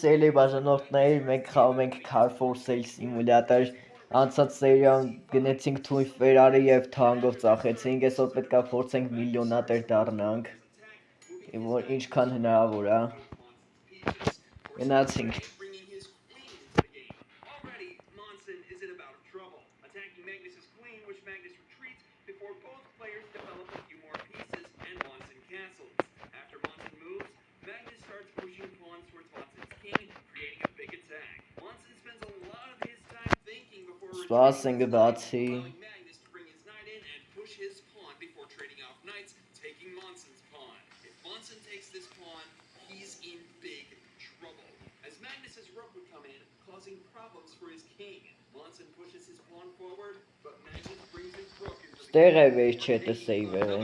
սիրելի բաժանորդներ, մենք խաղում ենք Car for Sale Simulator, անցած սերիայում գնեցինք թույն Ferrari և թանկով ծախեցինք, այսօր պետք է փորձենք միլիոնատեր դառնանք, որ ինչքան հնարավոր է, գնացինք։ Սպասենք բացի։ Ստեղ է վերջետը սեյվերը։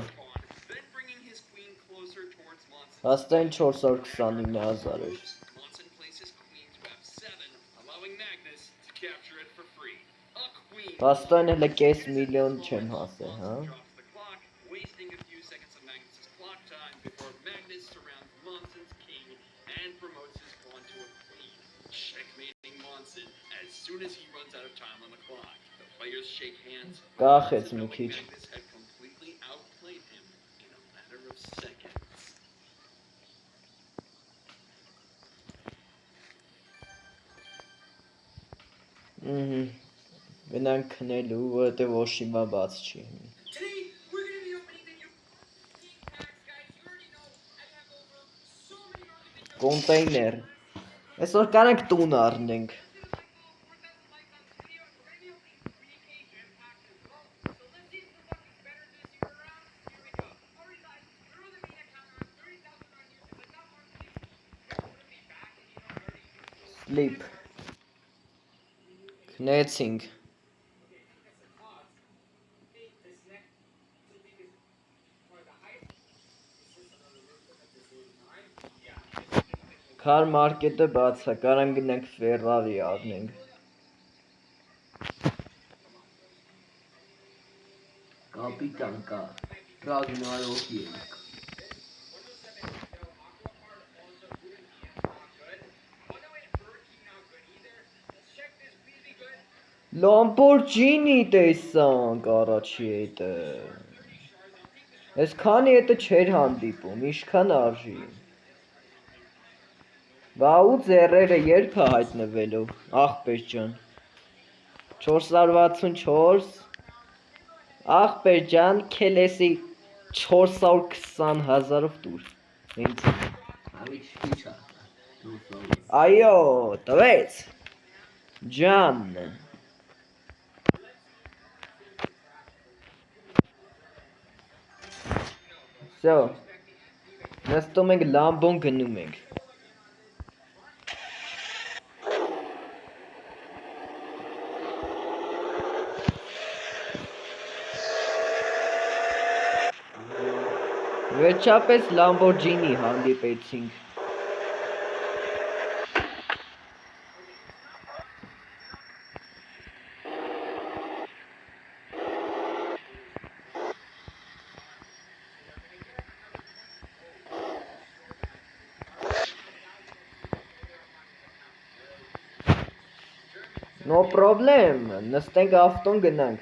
Հաստային 429,000 էր։ Հաստային հլը կես միլիոն չեմ հասել, հա։ Կախեց մի քիչ։ Գնանք քնելու, որովհետև ոչ մի բան բաց չի։ Կոնտեյներ։ Այսօր կարանք տուն առնենք։ Sleep։ Քնեցինք։ Car market-ը բաց է, կարանք գնանք Ferrari առնենք։ Կապիտան կա, Ռագնարոկի ենք։ Lamborghini տեսանք առաջի հետը։ Այս քանի հետը չէր հանդիպում, ինչքան արժի։ Վաու ձեռերը երբ է հայտնվելու, աղբեր ջան։ 464, աղբեր ջան, քելեսի 420,000-ով տուր։ Այո, տվեց։ Ջան։ Всё, նստում ենք Լամբոն գնում ենք։ Վերջապես Lamborghini հանդիպեցինք։ No problem, նստենք ավտոն գնանք։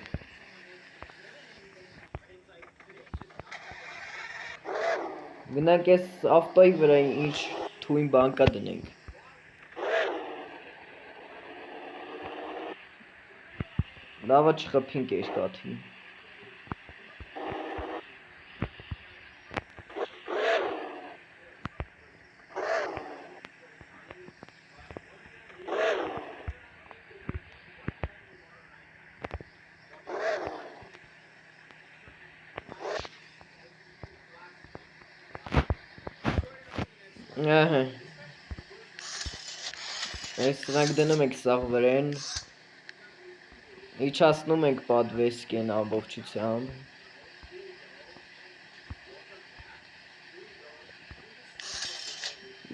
Գնանք այս ավտոյի վրա ինչ թույն բանկա դնենք։ Լավը չխփինք երկաթին։ Ահա։ Այս սրանք դնում ենք սաղ վրեն, իջացնում ենք պատվեսկեն ամբողջությամբ,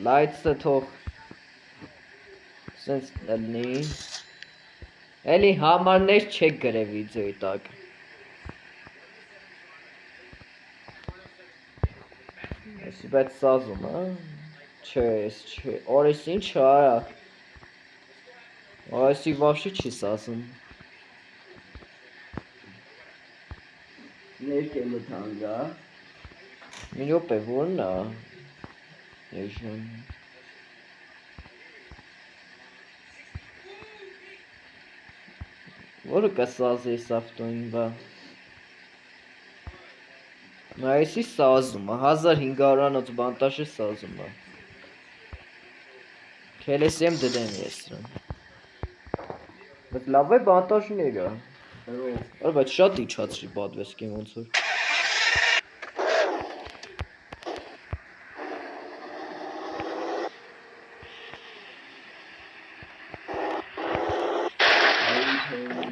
լայցը թող սենց լնի, էլի համարներ չեք գրև վիդեոյի տակ, այսի բայց սազում, Չէ, օրես ինչ արա։ Այսի вообще չես ասում։ Ներկելը թանգա։ Մի րոպե, որն է։ Եժան։ Որը կսազի սավտոին բա։ Այսի սազում է, 1500-անոց բանտաշը սազում է։ Քելեսի եմ դդեմ ես սրան։ Բայց լավ է բանտաժները։ Բայց շատ իջացրի պատվեսկին ոնց որ։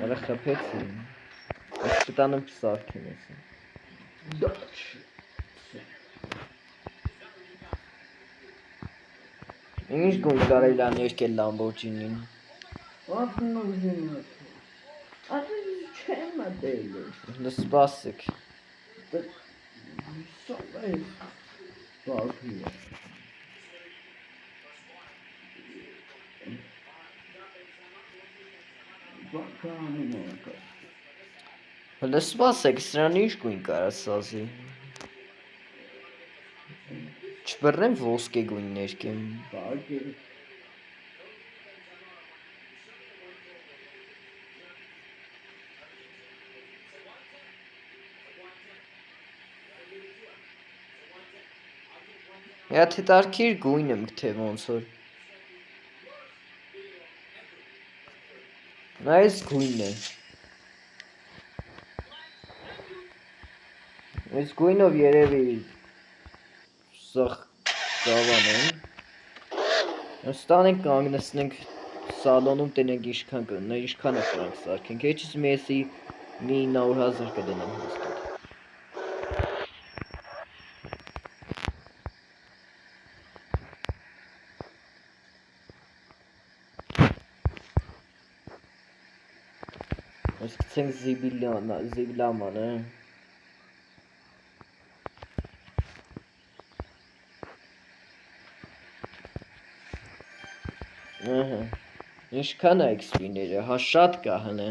Արա խփեցին։ Ես կտանեմ չսարքեմ ես։ Դաչ։ Ինչ գույն կարելի է ներկել Լամբորջինին։ Ահնուժինը։ Ահա չեմ ադել։ Սպասեք։ Սովայ։ Բաղի։ Բականը։ Հələ սպասեք, սրան ինչ գույն կարա սազի։ Չբռնեմ ոսկե գույն ներկեմ։ Բաղի։ Մի հատ հետարքիր գույն եմ գտե ոնց որ։ Այս գույնն է։ Այս գույնով երևի սախ գավան են։ Ստանենք կանգնեցնենք սալոնում տնենք ինչքան կնա, ինչքան է ֆրանկ սարքենք։ Էջից մեսի մի 900,000 կդնեմ հաստատ։ Այս գցենք զիբլամանը։ Ահա։ Ինչքան է XP-ները, հա շատ կա հնը։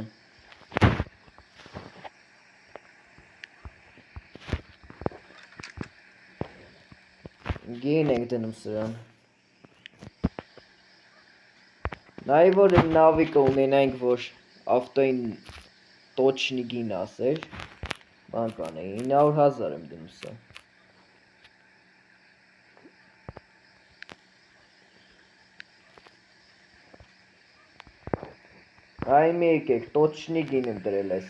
Գին ենք դնում սրան։ Նայ որ իմ նավիկը ունենայինք, որ ավտոին տոչնի գին ասեր, բան կանեի, 900,000 եմ դնում սա։ Այ մի եկեք, տոչնի գին եմ դրել այս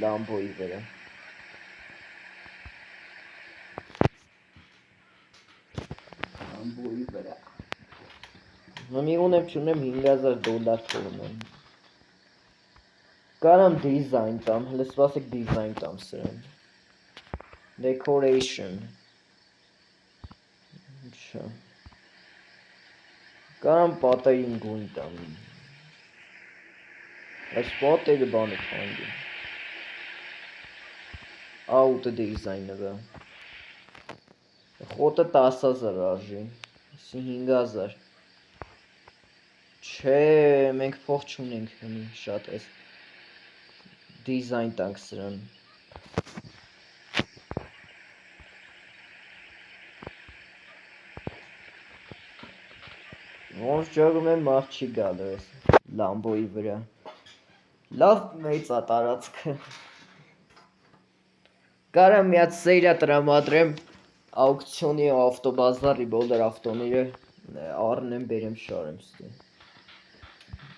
լամբոյի վրա։ Ամբոյի վրա։ Մի ունեմ չունեմ $5,000 թողում եմ։ Կարամ դիզայն տամ, հələ սպասեք դիզայն տամ սրան։ Decoration։ Ինչա։ Կարամ պատային գույն տամ։ Այս պատերը բանը թանկ է։ Auto դիզայնը բա։ Խոտը 10,000 արժի։ Իսի 5,000։ Չէ, մենք փող չունենք հնի շատ էս դիզայն տանք սրան։ Ոնց ջողում եմ մարդ չի գալու էս լամբոյի վրա։ Լավ մեծ է տարածքը։ Կարամ մի հատ սեյրա տրամադրեմ աուկցիոնի ավտոբազարի բոլոր ավտոները առնեմ, բերեմ շարեմ ստի։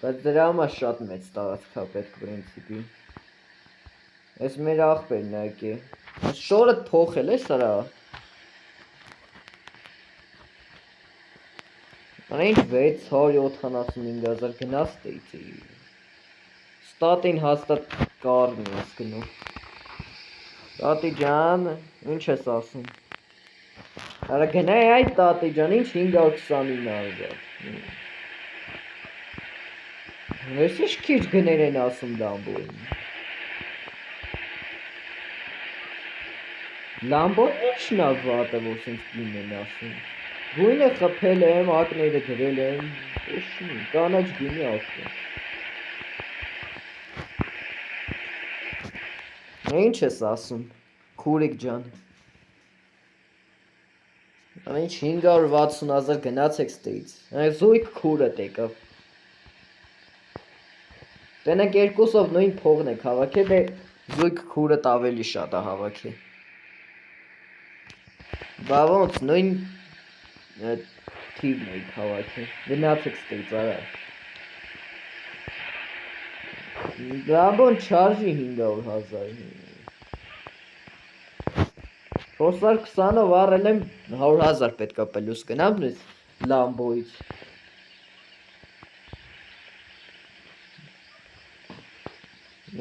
Բայց դրա համար շատ մեծ տարածք է պետք պրինցիպի։ Այս մեր աղբերն է եկե։ Շորը փոխել է սրա։ Ինչ 675,000 գնաց դեյցի։ Ստատին հաստատ կարն ես գնում։ Տատի ջան, ինչ ես ասում։ Արա գնայ այդ տատի ջան, ինչ 529,000։ Ես ինչ քիչ գներ են ասում լամբոյին։ Լամբոն ինչն է վատը, որ սենց գին են ասում։ Գույնը խփել եմ, ակները դրել եմ, ոչինչ, կանաչ գույնի ասում։ Ինչ ես ասում, քուրիկ ջան։ Ինչ 560,000 գնացեք ստից։ Զույգ քուրդ եկավ։ Տենեք երկուսով նույն փողն եք հավաքել, դե զույգ քուրդ ավելի շատ է հավաքել։ Բա ոնց նույն թիվն եք հավաքել։ Գնացեք ստից, արա։ Լամբոն չարժի 500,000։ 420-ով առել եմ 100,000 պետքա պլյուս գնամ ես Լամբոից։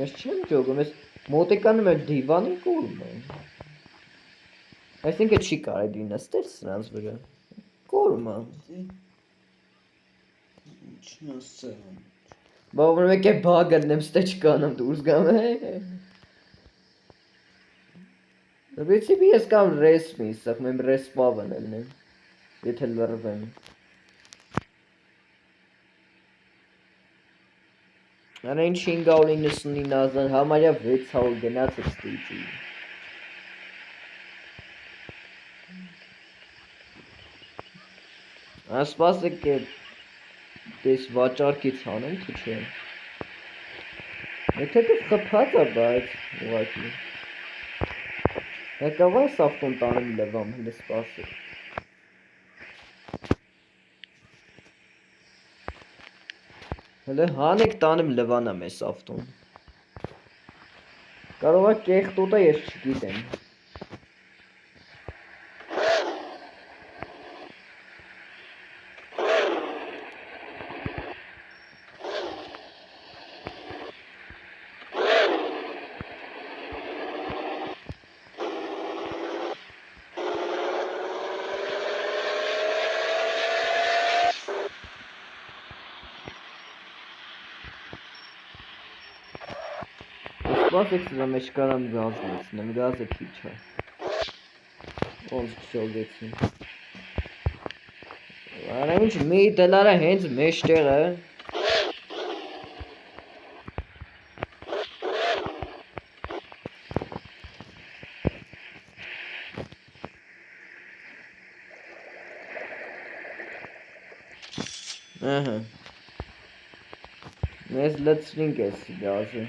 Ես չեմ ջոգում, ես մոտիկանում եմ դիվանի կորում եմ։ Այսինքն չի կարելի նստել սրանց վրա։ Կորում եմ։ Ինչն ասեմ։ Բա որ մեկ է բագերնեմ ստե չկանամ դուրս գամ է։ Դեպի ես կամ ռեսմի, սա մեմ ռեսպավն եմ, եթե լրվեմ։ Արա ինչ 599,000 համարյա 600 գնացեք ստիցի։ Ասպասեք է դես վաճարկից հանեմ, թե չէ։ Եթե դες խփած է, բայց ուղղակի։ Եկավ այս ավտոն տանեմ լվամ, հենց սպասեք։ Հələ հանեք տանեմ լվանամ այս ավտոն։ Կարող է կեղտոտա ես չգիտեմ։ Սպասեք սրա մեջ կարամ գազ լեցնեմ, գազը քիչ է։ Ոնց քշողեցին։ Արա ինչ մի դելարա հենց մեջտեղ է։ Ահա։ Մեզ լցրինք էս գազը։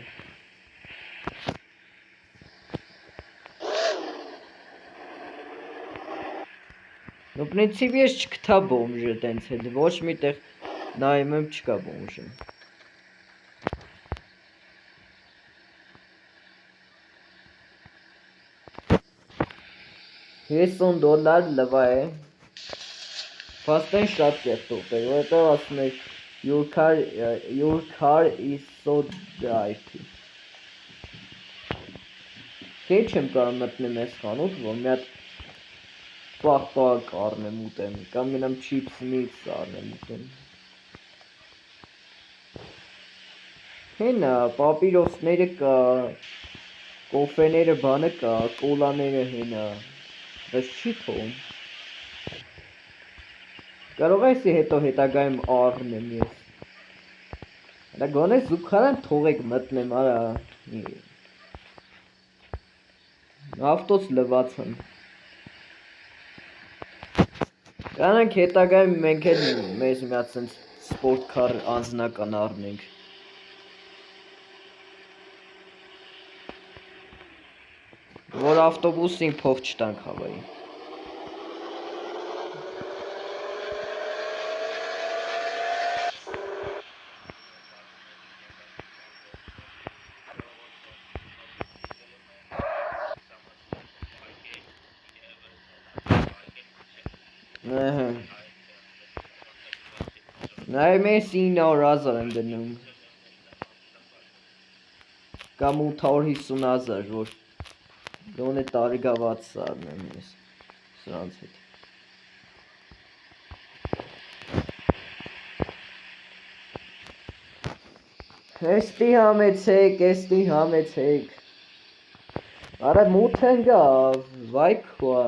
Ну, в принципе, ես չկթա բոմժը տենց էլ, ոչ մի տեղ նայում եմ չկա բոմժը։ $50 լվա է։ Փաստեն շատ կեղտոտ է, որտեղ ասում է your car is so dirty։ Թե չեմ կարող մտնեմ այս խանութ, որ մի հատ պաղպաղ առնեմ ուտեմ, կամ գնամ չիփս միքս առնեմ ուտեմ։ Հենա, պապիրոսները կա, կոֆեները բանը կա, կոլաները հենա, բայց չի թողում։ Կարող է էսի հետո հետագայում առնեմ ես։ Դա գոնե զուգարան թողեք մտնեմ, արա։ Ավտոց լվացան։ Կանանք հետագայում մենք էլ մեզ մի հատ սենց սպորտ քար անձնական առնենք։ Որ ավտոբուսին փող չտանք հավայի։ Նայ մեզ 900,000 եմ դնում։ Կամ 850,000, որ դոնե տարիգավաց սարնեմ ես սրանց հետ։ Էստի համեցեք։ Արա մութ են գավ, վայ քուա։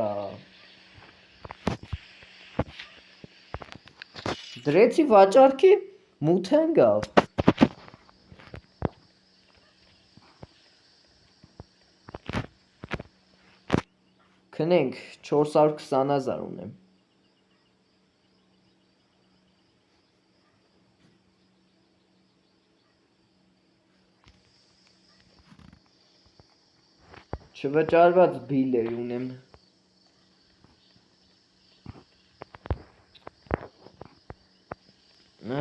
Դրեցի վաճառքի մութ են գավ։ Քնենք 420,000 ունեմ։ Չվճարված բիլեր ունեմ։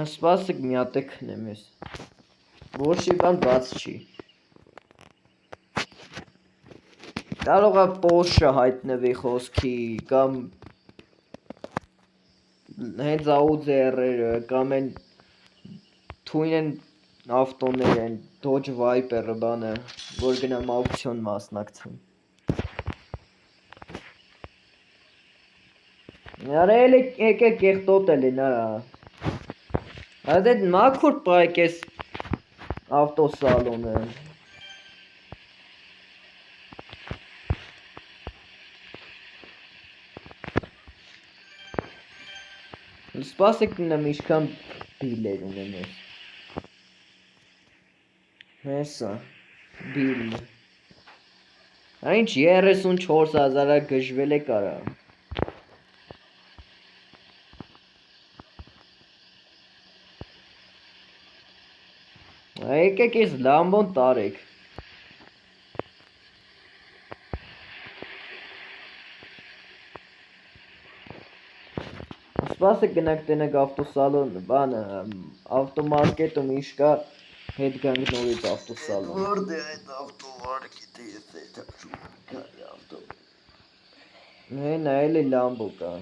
Սպասեք մի հատ է քնեմ ես։ Որոշի բան բաց չի։ Կարող է Porsche հայտնվի խոսքի կամ հենց Audi R-ը կամ են թույն են ավտոներ են Dodge Viper-ը բանը, որ գնամ աուկցիոն մասնակցեմ։ Արել եկեք կեղտոտել են արա։ Այդ մաքուր պայք ես ավտոսալոնը։ Սպասեք նամ իշքան բիլեր ունեմ ես։ Հեսա, բիլ։ Ինչ 34,000-ը գժվել է կարա։ Եկեք ես լամբոն տարեք։ Սպասեք գնանք տենակ ավտոսալոն, բանը, ավտոմարկետում ինչ կա, հետ գանք նորից ավտոսալոն։ Որդ է այդ ավտոմարկետը ես է ճապչում կարի ավտո։ Հենա էլի լամբո կա։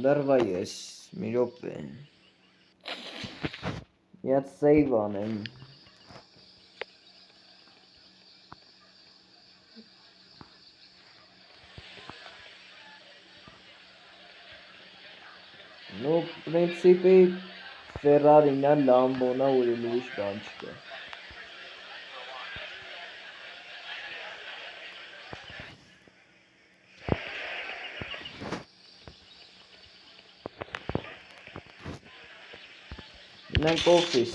Լրվա ես, մի րոպե։ Միած սեյվ անեմ։ Ну, в принципе, Ferrari-նա, Lambo-նա ուրին ուրիշ բան չկա։ Մենք օֆիս։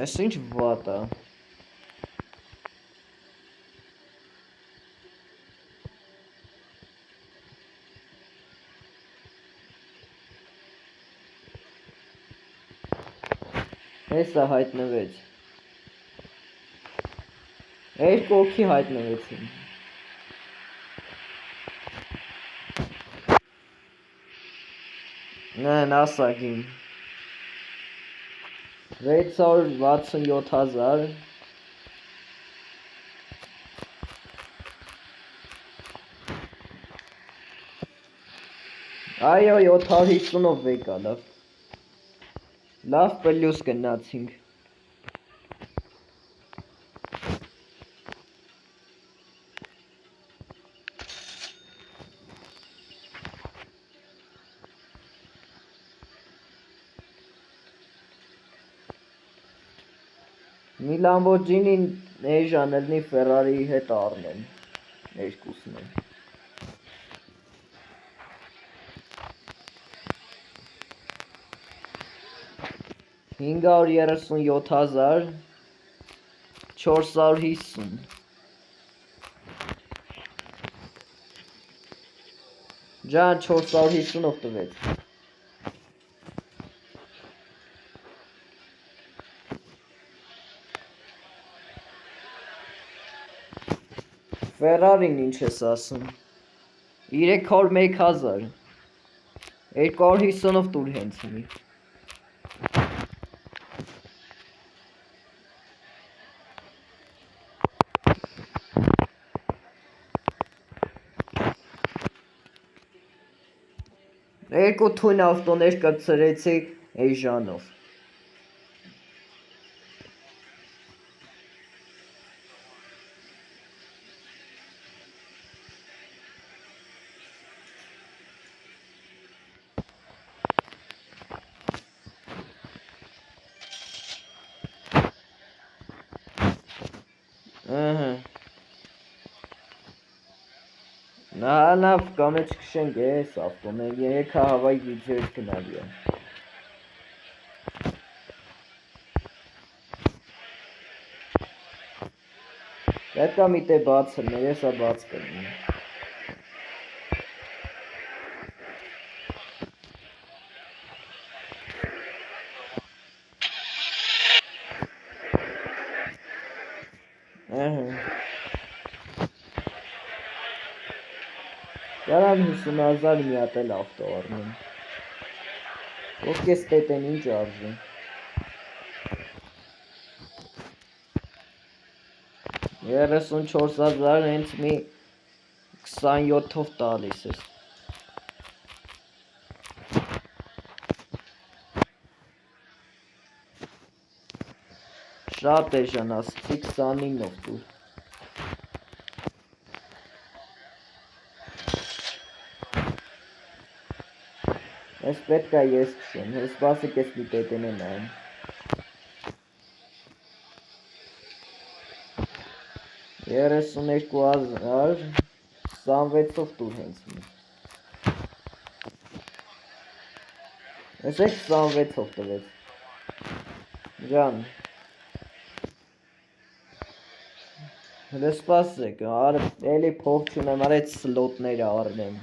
Այս ինչ վատ է։ Հեսա հայտնվեց։ Երկու օքի հայտնվեցին։ Նեն ասագին 667,000 Այո 750-ով վեկա լավ Լավ պլյուս գնացինք Մի Lamborghini էժան ելնի Ferrari-ի հետ առնեմ, երկուսն են։ 537,000 450 Ջան 450-ով տվեց Ferrari-ն ինչ ես ասում 301,000 250-ով տուր հենց մի Երկու թույն ավտոներ կցրեցի էժանով Նավ կամեջ քշենք էս ավտոմեն, երեքա հավայ վիդեոյից գնալի է։ Պետք է մի տե բաց լներ, եսա բաց կլինի։ Կարան 50,000 մի հատ էլ ավտո առնեմ։ Ով կես տետեն ինչ արժի։ 34,000 հենց մի 27-ով տալիս ես։ Շատ է ժան, ասցի 29-ով տուր։ Ես պետք է ես քշեմ, ես բասը կես մի տետեն է նայեմ։ Երեսուն երկու հազար 26-ով տուր հենց մի։ Ես է 26-ով տվեց։ Ժան։ Հլը սպասեք, էլի փող չունեմ, արեց սլոտները առնեմ։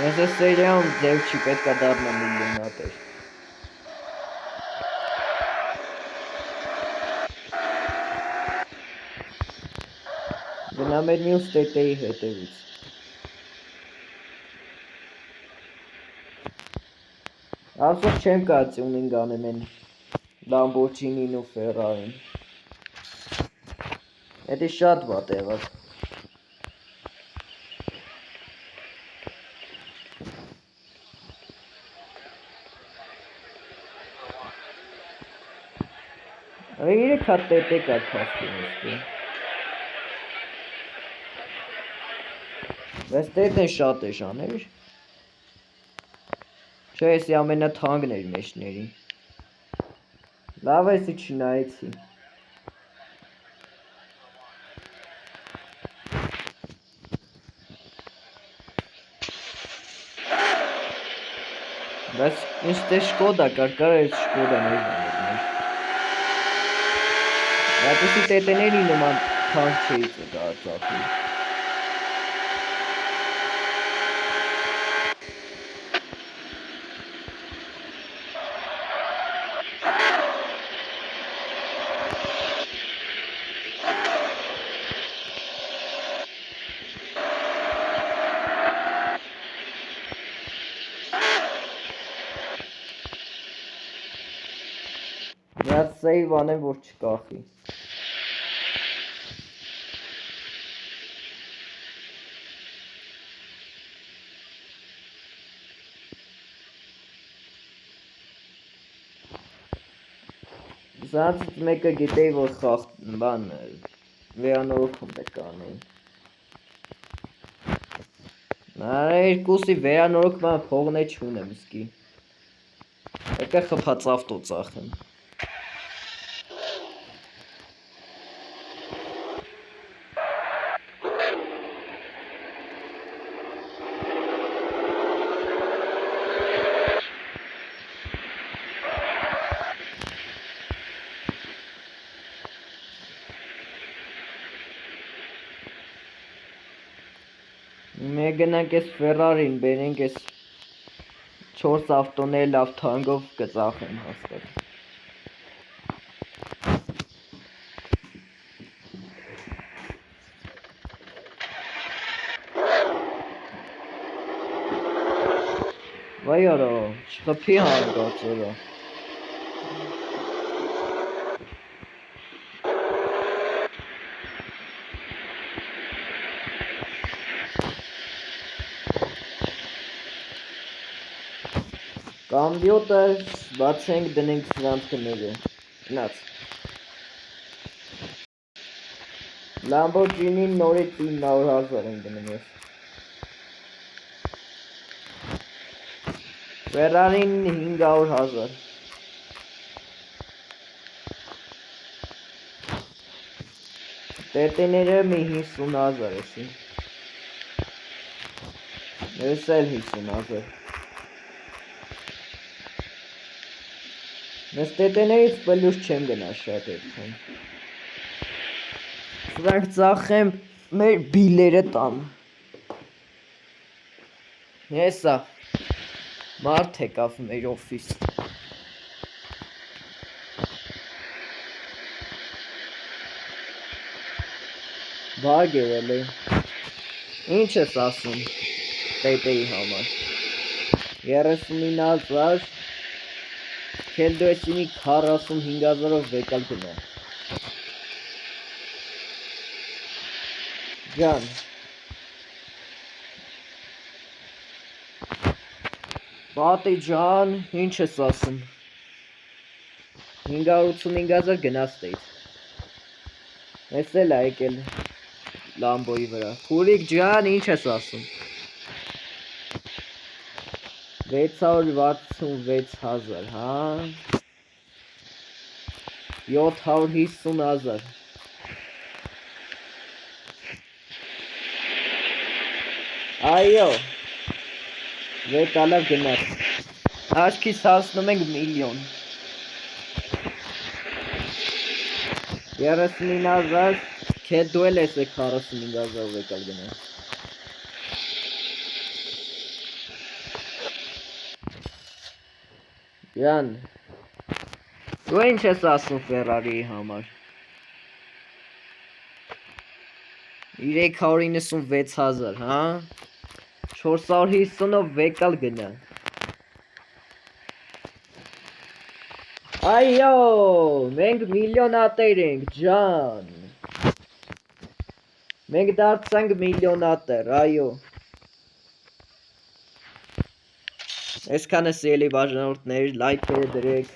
Ես է սերիայում ձև չի պետք է դառնա միլիոնատեր։ Գնա մեր մյուս տետեի հետևից։ Ասոք չեմ կարծի ունին գանեմ են Լամբորջինին ու Ֆերարին։ Էդի շատ վատ եղավ։ Իրեք հատ տետե կա քաստին ուստի։ Բայց տետեն շատ է ժաներ։ Չէ, եսի ամենա թանգն էր մեջների։ Լավ եսի չնայեցի։ Բայց ինձ դե շկոդա կար էր շկոդան էր ժաներ։ Այդպիսի տետեների նման թանկ չէի ծախի։ Միած սեյվ անեմ, որ չկախի։ Սրանցից մեկը գիտեի, որ բան վերանորոգում պետք է անեի։ Երկուսի վերանորոգման փողն է չունեմ իսկի։ Պետք է խփած ավտո ծախեմ։ Մենք գնանք ես Ֆերարին, բերենք ես 4 ավտոներ լավ թանգով կծախեմ հաստատ։ Վայ արա, չխփի հանգած արա։ Կամբյոտեր բացենք դնենք սրանց կները, գնաց։ Լամբորջինին նորից 900,000 են դնում ես։ Ferrari-ն 500,000 Տետեները մի 50,000 էսի Ես էլ 50,000 Ես տետեներից պլյուս չեմ գնա շատ այդքան Սրանք ծախեմ մեր բիլերը տան Հեսա Մարդ եկավ մեր օֆիս Բագ եղել է Ինչ ես ասում Տետեի համար 39,000 Քել դու ես իմի 45,000-ով վեկալ գնա Ջան Պատի ջան, ինչ ես ասում 585,000 գնաց տեից Ես էլ է եկել Լամբոյի վրա Խուրիկ ջան, ինչ ես ասում 666,000, հա 750,000 Այո Վեկալավ գնաց Աչքիս հասնում ենք միլիոն 39,000 Քեդ դու էլ ես 45,000 վեկալ գնաց Յան Դու ինչ ես ասում Ferrari-ի համար 396,000, հա 450-ով վեկալ գնա Այո, մենք միլիոնատեր ենք, ջան Մենք դարձանք միլիոնատեր, այո Այսքանը սիրելի բաժանորդներ, լայքերը դրեք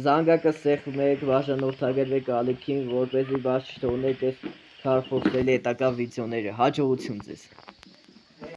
Զանգակը սեղմեք, բաժանորդագրվեք ալիքին, որպեսզի բաց չթողնեք այս Car Force-ի հետագա վիդեոները, հաջողություն ձեզ